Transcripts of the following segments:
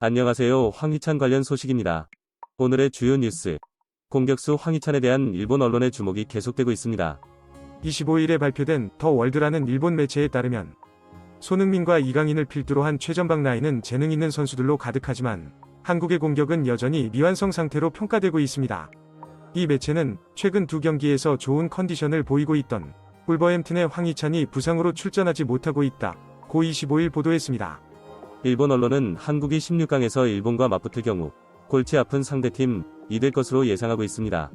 안녕하세요. 황희찬 관련 소식입니다. 오늘의 주요 뉴스. 공격수 황희찬에 대한 일본 언론의 주목이 계속되고 있습니다. 25일에 발표된 더 월드라는 일본 매체에 따르면 손흥민과 이강인을 필두로 한 최전방 라인은 재능 있는 선수들로 가득하지만 한국의 공격은 여전히 미완성 상태로 평가되고 있습니다. 이 매체는 최근 두 경기에서 좋은 컨디션을 보이고 있던 울버햄튼의 황희찬이 부상으로 출전하지 못하고 있다고 25일 보도했습니다. 일본 언론은 한국이 16강에서 일본과 맞붙을 경우 골치 아픈 상대팀 이될 것으로 예상하고 있습니다.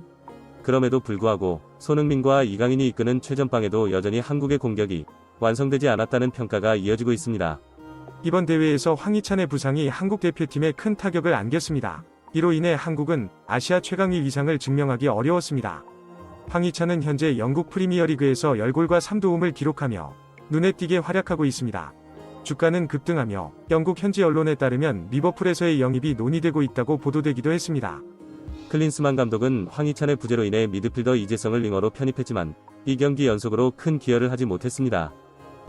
그럼에도 불구하고 손흥민과 이강인이 이끄는 최전방에도 여전히 한국의 공격이 완성되지 않았다는 평가가 이어지고 있습니다. 이번 대회에서 황희찬의 부상이 한국 대표팀에 큰 타격을 안겼습니다. 이로 인해 한국은 아시아 최강위 위상을 증명하기 어려웠습니다. 황희찬은 현재 영국 프리미어리그에서 10골과 3도움을 기록하며 눈에 띄게 활약하고 있습니다. 주가는 급등하며 영국 현지 언론에 따르면 리버풀에서의 영입이 논의되고 있다고 보도되기도 했습니다. 클린스만 감독은 황희찬의 부재로 인해 미드필더 이재성을 윙어로 편입했지만 2경기 연속으로 큰 기여를 하지 못했습니다.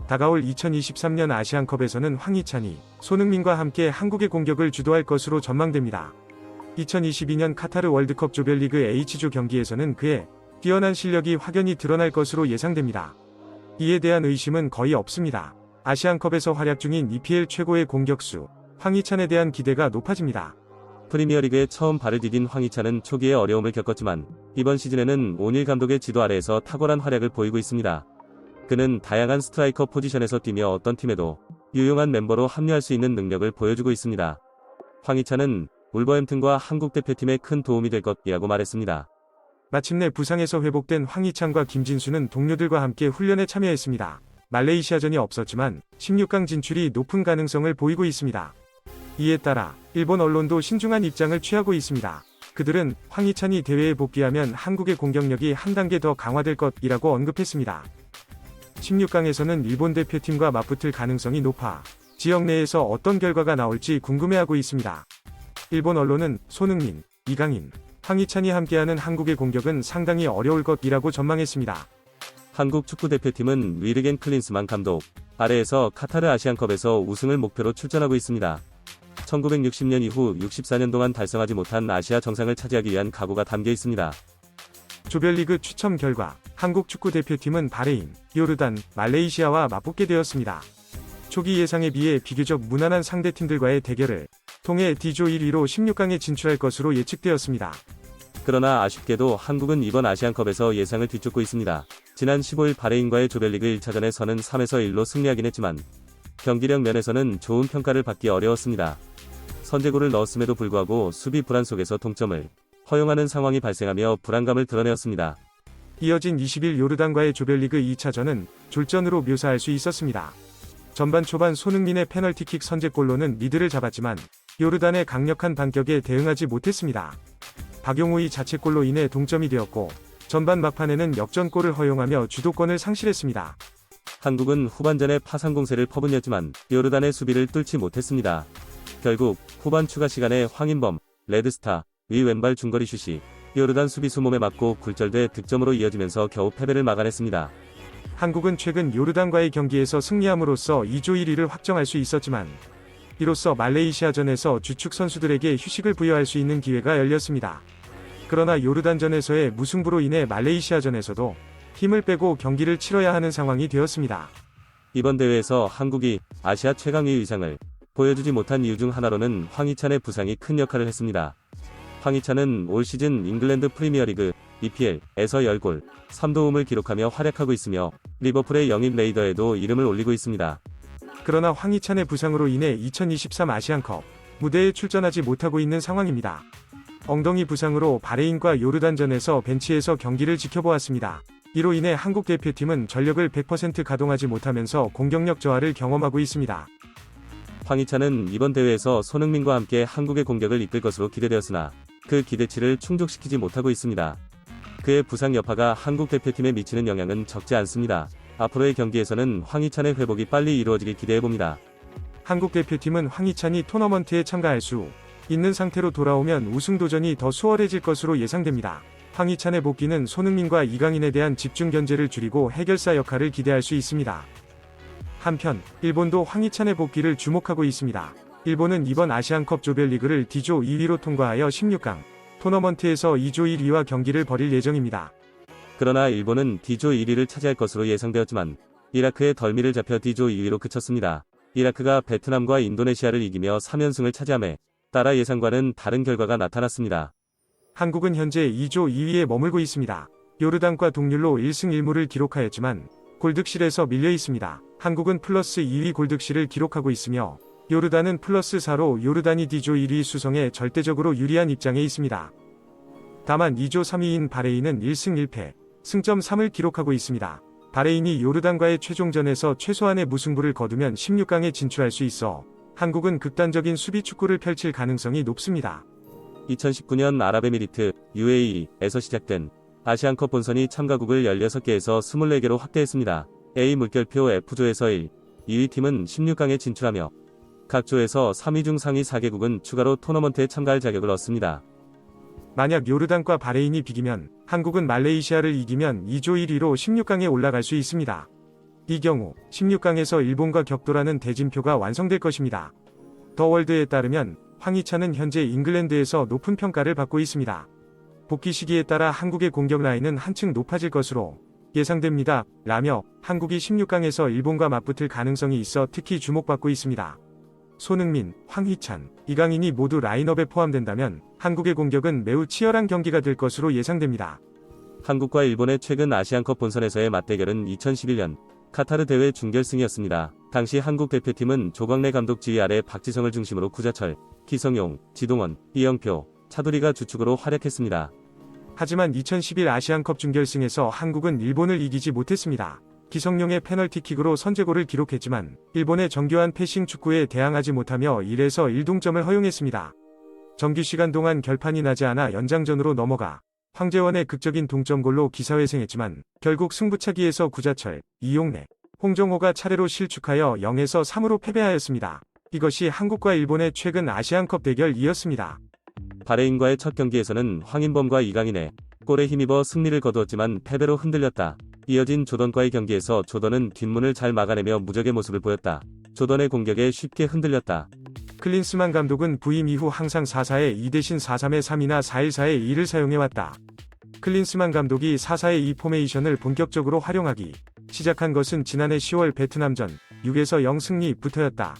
다가올 2023년 아시안컵에서는 황희찬이 손흥민과 함께 한국의 공격을 주도할 것으로 전망됩니다. 2022년 카타르 월드컵 조별리그 H조 경기에서는 그의 뛰어난 실력이 확연히 드러날 것으로 예상됩니다. 이에 대한 의심은 거의 없습니다. 아시안컵에서 활약 중인 EPL 최고의 공격수 황희찬에 대한 기대가 높아집니다. 프리미어리그에 처음 발을 디딘 황희찬은 초기에 어려움을 겪었지만 이번 시즌에는 오닐 감독의 지도 아래에서 탁월한 활약을 보이고 있습니다. 그는 다양한 스트라이커 포지션에서 뛰며 어떤 팀에도 유용한 멤버로 합류할 수 있는 능력을 보여주고 있습니다. 황희찬은 울버햄튼과 한국 대표팀에 큰 도움이 될 것이라고 말했습니다. 마침내 부상에서 회복된 황희찬과 김진수는 동료들과 함께 훈련에 참여했습니다. 말레이시아전이 없었지만 16강 진출이 높은 가능성을 보이고 있습니다. 이에 따라 일본 언론도 신중한 입장을 취하고 있습니다. 그들은 황희찬이 대회에 복귀하면 한국의 공격력이 한 단계 더 강화될 것이라고 언급했습니다. 16강에서는 일본 대표팀과 맞붙을 가능성이 높아 지역 내에서 어떤 결과가 나올지 궁금해하고 있습니다. 일본 언론은 손흥민, 이강인, 황희찬이 함께하는 한국의 공격은 상당히 어려울 것이라고 전망했습니다. 한국 축구대표팀은 위르겐 클린스만 감독 아래에서 카타르 아시안컵에서 우승을 목표로 출전하고 있습니다. 1960년 이후 64년 동안 달성하지 못한 아시아 정상을 차지하기 위한 각오가 담겨 있습니다. 조별리그 추첨 결과 한국 축구대표팀은 바레인, 요르단, 말레이시아와 맞붙게 되었습니다. 초기 예상에 비해 비교적 무난한 상대팀들과의 대결을 통해 D조 1위로 16강에 진출할 것으로 예측되었습니다. 그러나 아쉽게도 한국은 이번 아시안컵에서 예상을 뒤쫓고 있습니다. 지난 15일 바레인과의 조별리그 1차전에서는 3-1로 승리하긴 했지만 경기력 면에서는 좋은 평가를 받기 어려웠습니다. 선제골을 넣었음에도 불구하고 수비 불안 속에서 동점을 허용하는 상황이 발생하며 불안감을 드러내었습니다. 이어진 20일 요르단과의 조별리그 2차전은 졸전으로 묘사할 수 있었습니다. 전반 초반 손흥민의 페널티킥 선제골로는 리드를 잡았지만 요르단의 강력한 반격에 대응하지 못했습니다. 박용우의 자책골로 인해 동점이 되었고 전반 막판에는 역전골을 허용하며 주도권을 상실했습니다. 한국은 후반전에 파상 공세를 퍼붓렸지만 요르단의 수비를 뚫지 못했습니다. 결국 후반 추가 시간에 황인범, 레드스타, 위 왼발 중거리 슛이 요르단 수비수 몸에 맞고 굴절돼 득점으로 이어지면서 겨우 패배를 막아냈습니다. 한국은 최근 요르단과의 경기에서 승리함으로써 2조 1위를 확정할 수 있었지만 이로써 말레이시아전에서 주축 선수들에게 휴식을 부여할 수 있는 기회가 열렸습니다. 그러나 요르단전에서의 무승부로 인해 말레이시아전에서도 힘을 빼고 경기를 치러야 하는 상황이 되었습니다. 이번 대회에서 한국이 아시아 최강위 의상을 보여주지 못한 이유 중 하나로는 황희찬의 부상이 큰 역할을 했습니다. 황희찬은 올 시즌 잉글랜드 프리미어리그 EPL에서 10골, 3도움을 기록하며 활약하고 있으며 리버풀의 영입 레이더에도 이름을 올리고 있습니다. 그러나 황희찬의 부상으로 인해 2023 아시안컵 무대에 출전하지 못하고 있는 상황입니다. 엉덩이 부상으로 바레인과 요르단전에서 벤치에서 경기를 지켜보았습니다. 이로 인해 한국 대표팀은 전력을 100% 가동하지 못하면서 공격력 저하를 경험하고 있습니다. 황희찬은 이번 대회에서 손흥민과 함께 한국의 공격을 이끌 것으로 기대되었으나 그 기대치를 충족시키지 못하고 있습니다. 그의 부상 여파가 한국 대표팀에 미치는 영향은 적지 않습니다. 앞으로의 경기에서는 황희찬의 회복이 빨리 이루어지길 기대해봅니다. 한국 대표팀은 황희찬이 토너먼트에 참가할 수 있는 상태로 돌아오면 우승 도전이 더 수월해질 것으로 예상됩니다. 황희찬의 복귀는 손흥민과 이강인에 대한 집중 견제를 줄이고 해결사 역할을 기대할 수 있습니다. 한편 일본도 황희찬의 복귀를 주목하고 있습니다. 일본은 이번 아시안컵 조별리그를 D조 2위로 통과하여 16강 토너먼트에서 2조 1위와 경기를 벌일 예정입니다. 그러나 일본은 D조 1위를 차지할 것으로 예상되었지만 이라크의 덜미를 잡혀 D조 2위로 그쳤습니다. 이라크가 베트남과 인도네시아를 이기며 3연승을 차지함에 따라 예상과는 다른 결과가 나타났습니다. 한국은 현재 2조 2위에 머물고 있습니다. 요르단과 동률로 1승 1무를 기록하였지만 골득실에서 밀려 있습니다. 한국은 플러스 2위 골득실을 기록하고 있으며 요르단은 플러스 4로 요르단이 D조 1위 수성에 절대적으로 유리한 입장에 있습니다. 다만 2조 3위인 바레인은 1승 1패, 승점 3을 기록하고 있습니다. 바레인이 요르단과의 최종전에서 최소한의 무승부를 거두면 16강에 진출할 수 있어 한국은 극단적인 수비 축구를 펼칠 가능성이 높습니다. 2019년 아랍에미리트 UAE에서 시작된 아시안컵 본선이 참가국을 16개에서 24개로 확대했습니다. A 물결표 F조에서 1, 2위 팀은 16강에 진출하며 각 조에서 3위 중 상위 4개국은 추가로 토너먼트에 참가할 자격을 얻습니다. 만약 요르단과 바레인이 비기면 한국은 말레이시아를 이기면 2조 1위로 16강에 올라갈 수 있습니다. 이 경우 16강에서 일본과 격돌하는 대진표가 완성될 것입니다. 더 월드에 따르면 황희찬은 현재 잉글랜드에서 높은 평가를 받고 있습니다. 복귀 시기에 따라 한국의 공격 라인은 한층 높아질 것으로 예상됩니다. 라며 한국이 16강에서 일본과 맞붙을 가능성이 있어 특히 주목받고 있습니다. 손흥민, 황희찬, 이강인이 모두 라인업에 포함된다면 한국의 공격은 매우 치열한 경기가 될 것으로 예상됩니다. 한국과 일본의 최근 아시안컵 본선에서의 맞대결은 2011년 카타르 대회 준결승이었습니다. 당시 한국 대표팀은 조광래 감독 지휘 아래 박지성을 중심으로 구자철, 기성용, 지동원, 이영표, 차두리가 주축으로 활약했습니다. 하지만 2011 아시안컵 준결승에서 한국은 일본을 이기지 못했습니다. 기성용의 페널티킥으로 선제골을 기록했지만 일본의 정교한 패싱 축구에 대항하지 못하며 1에서 1동점을 허용했습니다. 정규시간 동안 결판이 나지 않아 연장전으로 넘어가 황재원의 극적인 동점골로 기사회생했지만 결국 승부차기에서 구자철, 이용래, 홍정호가 차례로 실축하여 0에서 3으로 패배하였습니다. 이것이 한국과 일본의 최근 아시안컵 대결이었습니다. 바레인과의 첫 경기에서는 황인범과 이강인의 골에 힘입어 승리를 거두었지만 패배로 흔들렸다. 이어진 조던과의 경기에서 조던은 뒷문을 잘 막아내며 무적의 모습을 보였다. 조던의 공격에 쉽게 흔들렸다. 클린스만 감독은 부임 이후 항상 4-4에 2 대신 4-3에 3이나 4-1-4에 2를 사용해왔다. 클린스만 감독이 4-4에 2 포메이션을 본격적으로 활용하기 시작한 것은 지난해 10월 베트남전 6에서 0 승리부터였다.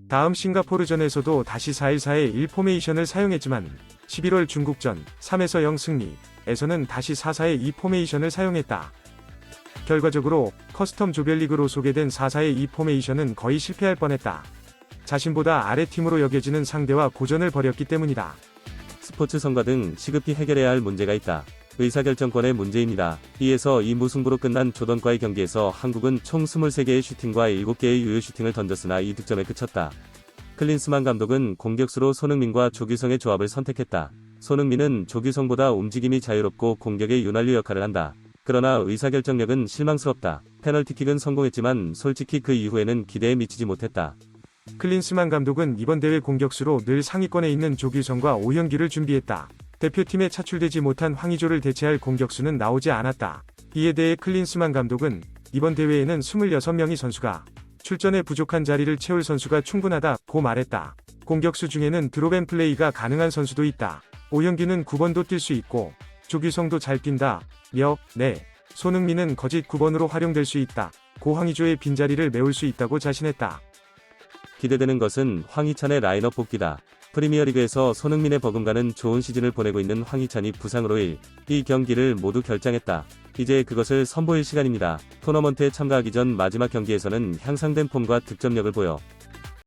다음 싱가포르전에서도 다시 4-1-4에 1 포메이션을 사용했지만 11월 중국전 3에서 0 승리에서는 다시 4-4에 2 포메이션을 사용했다. 결과적으로 커스텀 조별리그로 소개된 4-4에 2 포메이션은 거의 실패할 뻔했다. 자신보다 아래 팀으로 여겨지는 상대와 고전을 벌였기 때문이다. 스포츠 성과 등 시급히 해결해야 할 문제가 있다. 의사결정권의 문제입니다. 이에서 이 무승부로 끝난 조던과의 경기에서 한국은 총 23개의 슈팅과 7개의 유효 슈팅을 던졌으나 2득점에 그쳤다. 클린스만 감독은 공격수로 손흥민과 조규성의 조합을 선택했다. 손흥민은 조규성보다 움직임이 자유롭고 공격의 윤활유 역할을 한다. 그러나 의사결정력은 실망스럽다. 페널티킥은 성공했지만 솔직히 그 이후에는 기대에 미치지 못했다. 클린스만 감독은 이번 대회 공격수로 늘 상위권에 있는 조규성과 오현규를 준비했다. 대표팀에 차출되지 못한 황의조를 대체할 공격수는 나오지 않았다. 이에 대해 클린스만 감독은 이번 대회에는 26명의 선수가 출전에 부족한 자리를 채울 선수가 충분하다고 말했다. 공격수 중에는 드롭앤 플레이가 가능한 선수도 있다. 오현규는 9번도 뛸 수 있고 조규성도 잘 뛴다. 손흥민은 거짓 9번으로 활용될 수 있다. 고 황의조의 빈자리를 메울 수 있다고 자신했다. 기대되는 것은 황희찬의 라인업 복귀다. 프리미어리그에서 손흥민의 버금가는 좋은 시즌을 보내고 있는 황희찬이 부상으로 2 경기를 모두 결장했다. 이제 그것을 선보일 시간입니다. 토너먼트에 참가하기 전 마지막 경기에서는 향상된 폼과 득점력을 보여